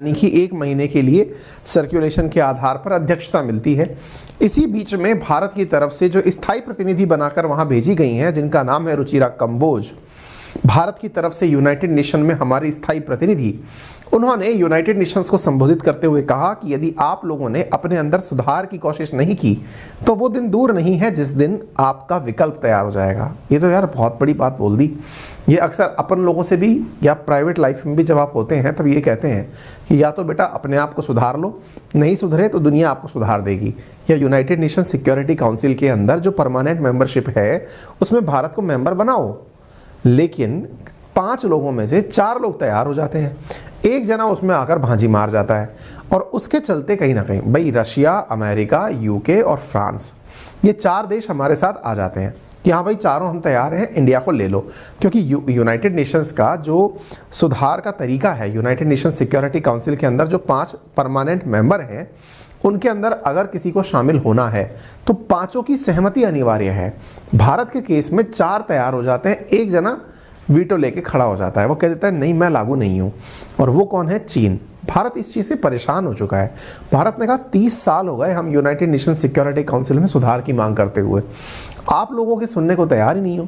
यानी कि 1 महीने के लिए सर्कुलेशन के आधार पर अध्यक्षता मिलती है। इसी बीच में भारत की तरफ से जो स्थायी प्रतिनिधि बनाकर वहां भेजी गई हैं, जिनका नाम है रुचिरा कंबोज, भारत की तरफ से यूनाइटेड नेशन में हमारे स्थायी प्रतिनिधि, उन्होंने यूनाइटेड नेशंस को संबोधित करते हुए कहा कि यदि आप लोगों ने अपने अंदर सुधार की कोशिश नहीं की तो वो दिन दूर नहीं है जिस दिन आपका विकल्प तैयार हो जाएगा। ये तो यार बहुत बड़ी बात बोल दी। ये अक्सर अपन लोगों से भी या प्राइवेट लाइफ में भी जब आप होते हैं तब ये कहते हैं कि या तो बेटा अपने आप को सुधार लो, नहीं सुधरे तो दुनिया आपको सुधार देगी। या यूनाइटेड नेशन सिक्योरिटी काउंसिल के अंदर जो परमानेंट मेंबरशिप है उसमें भारत को मेंबर बनाओ, लेकिन 5 लोगों में से 4 लोग तैयार हो जाते हैं, एक जना उसमें आकर भांजी मार जाता है। और उसके चलते कहीं ना कहीं भाई रशिया, अमेरिका, यूके और फ्रांस, ये 4 देश हमारे साथ आ जाते हैं कि हाँ भाई चारों हम तैयार हैं, इंडिया को ले लो। क्योंकि यूनाइटेड नेशंस का जो सुधार का तरीका है, यूनाइटेड नेशन सिक्योरिटी काउंसिल के अंदर जो 5 परमानेंट मेंबर हैं उनके अंदर अगर किसी को शामिल होना है तो 5 की सहमति अनिवार्य है। भारत के केस में 4 तैयार हो जाते हैं, एक जना वीटो लेके खड़ा हो जाता है, वो कह देता है नहीं मैं लागू नहीं हूँ। और वो कौन है? चीन। भारत इस चीज़ से परेशान हो चुका है। भारत ने कहा 30 साल हो गए हम यूनाइटेड नेशन सिक्योरिटी काउंसिल में सुधार की मांग करते हुए, आप लोगों के सुनने को तैयार ही नहीं हो।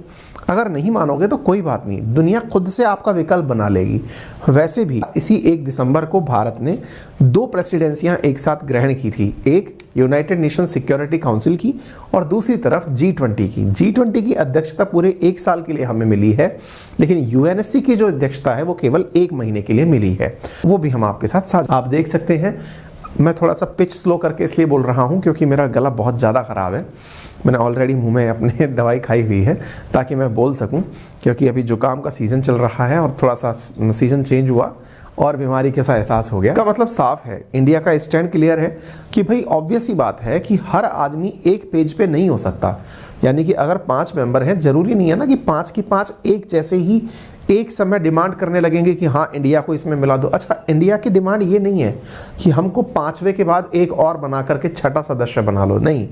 अगर नहीं मानोगे तो कोई बात नहीं, दुनिया खुद से आपका विकल्प बना लेगी। वैसे भी इसी 1 दिसंबर को भारत ने 2 प्रेसिडेंसियां एक साथ ग्रहण की थी, एक यूनाइटेड नेशन सिक्योरिटी काउंसिल की और दूसरी तरफ G20 की। G20 की अध्यक्षता पूरे 1 साल के लिए हमें मिली है, लेकिन UNSC की जो अध्यक्षता है वो केवल 1 महीने के लिए मिली है। वो भी हम आपके साथ साझा। आप देख सकते हैं मैं थोड़ा सा पिच स्लो करके इसलिए बोल रहा हूँ क्योंकि मेरा गला बहुत ज़्यादा ख़राब है। मैंने ऑलरेडी मुंह में अपने दवाई खाई हुई है ताकि मैं बोल सकूं, क्योंकि अभी जुकाम का सीज़न चल रहा है और थोड़ा सा सीज़न चेंज हुआ और बीमारी कैसा एहसास हो गया। इसका मतलब साफ है, इंडिया का स्टैंड क्लियर है कि भाई ऑब्वियस ही बात है कि हर आदमी एक पेज पे नहीं हो सकता। यानी कि अगर 5 मेंबर हैं, जरूरी नहीं है ना कि 5 की 5 एक जैसे ही एक समय डिमांड करने लगेंगे कि हाँ इंडिया को इसमें मिला दो। अच्छा, इंडिया की डिमांड ये नहीं है कि हमको 5वें के बाद एक और बना करके 6ठा सदस्य बना लो, नहीं,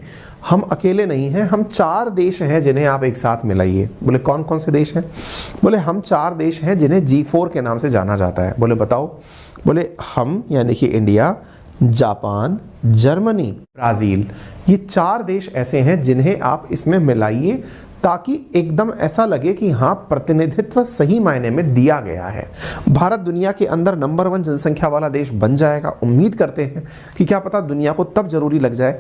हम अकेले नहीं हैं, हम 4 देश हैं जिन्हें आप एक साथ मिलाइए। बोले कौन कौन से देश हैं? बोले हम 4 देश हैं जिन्हें G4 के नाम से जाना जाता है। बोले बताओ? बोले हम यानी कि इंडिया, जापान, जर्मनी, ब्राज़ील, ये 4 देश ऐसे हैं जिन्हें आप इसमें मिलाइए ताकि एकदम ऐसा लगे कि हाँ प्रतिनिधित्व सही मायने में दिया गया है। भारत दुनिया के अंदर नंबर 1 जनसंख्या वाला देश बन जाएगा। उम्मीद करते हैं कि क्या पता दुनिया को तब जरूरी लग जाए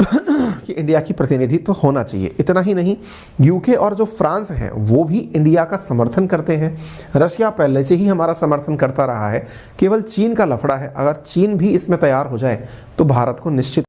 कि इंडिया की प्रतिनिधित्व होना चाहिए। इतना ही नहीं, यूके और जो फ्रांस हैं वो भी इंडिया का समर्थन करते हैं। रशिया पहले से ही हमारा समर्थन करता रहा है, केवल चीन का लफड़ा है। अगर चीन भी इसमें तैयार हो जाए तो भारत को निश्चित